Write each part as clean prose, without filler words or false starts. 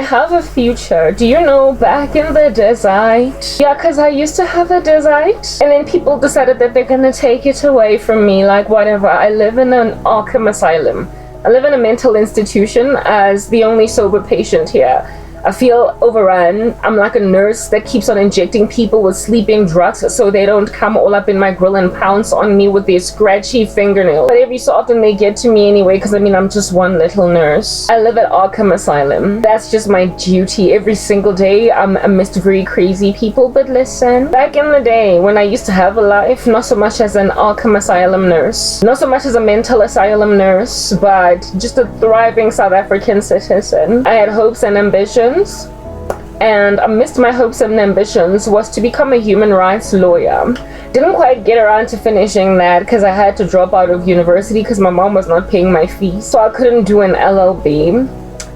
have a future. Do you know, back in the desert? Yeah, because I used to have a desert. And then people decided that they're going to take it away from me. Like, whatever. I live in an Arkham asylum. I live in a mental institution as the only sober patient here. I feel overrun. I'm like a nurse that keeps on injecting people with sleeping drugs so they don't come all up in my grill and pounce on me with their scratchy fingernails. But every so often they get to me anyway, because I mean, I'm just one little nurse. I live at Arkham Asylum. That's just my duty every single day. I'm amidst very crazy people. But listen, back in the day when I used to have a life, not so much as an Arkham Asylum nurse, not so much as a mental asylum nurse, but just a thriving South African citizen, I had hopes and ambitions. And amidst my hopes and ambitions was to become a human rights lawyer. Didn't quite get around to finishing that because I had to drop out of university because my mom was not paying my fees, so I couldn't do an LLB.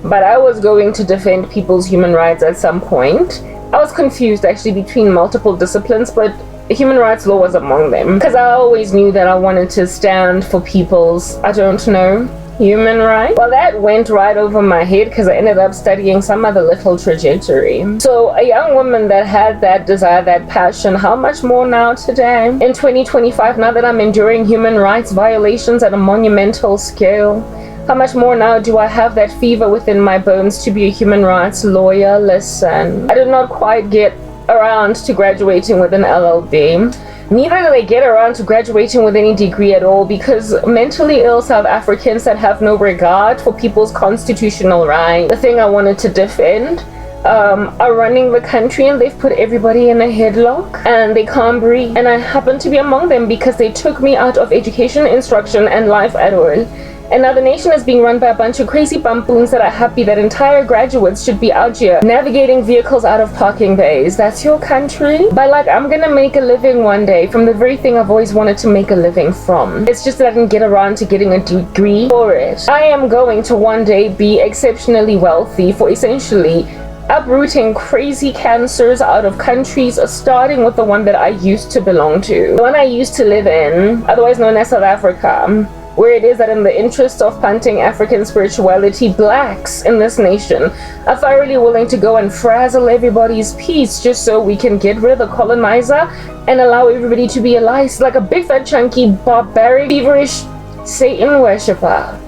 But I was going to defend people's human rights at some point. I was confused actually between multiple disciplines, but human rights law was among them because I always knew that I wanted to stand for people's, I don't know, human rights. Well, that went right over my head because I ended up studying some other little trajectory. So a young woman that had that desire, that passion, how much more now today in 2025, now that I'm enduring human rights violations at a monumental scale? How much more now do I have that fever within my bones to be a human rights lawyer? Listen, I did not quite get around to graduating with an LLB. Neither did I get around to graduating with any degree at all, because mentally ill South Africans that have no regard for people's constitutional rights, the thing I wanted to defend, are running the country, and they've put everybody in a headlock and they can't breathe. And I happen to be among them because they took me out of education, instruction and life at all. And now the nation is being run by a bunch of crazy bumpoons that are happy that entire graduates should be out here navigating vehicles out of parking bays. That's your country? But like, I'm gonna make a living one day from the very thing I've always wanted to make a living from. It's just that I didn't get around to getting a degree for it. I am going to one day be exceptionally wealthy for essentially uprooting crazy cancers out of countries, starting with the one that I used to belong to. The one I used to live in, otherwise known as South Africa, where it is that in the interest of punting African spirituality, blacks in this nation are thoroughly willing to go and frazzle everybody's peace just so we can get rid of the colonizer and allow everybody to be allies like a big fat chunky barbaric feverish Satan worshipper.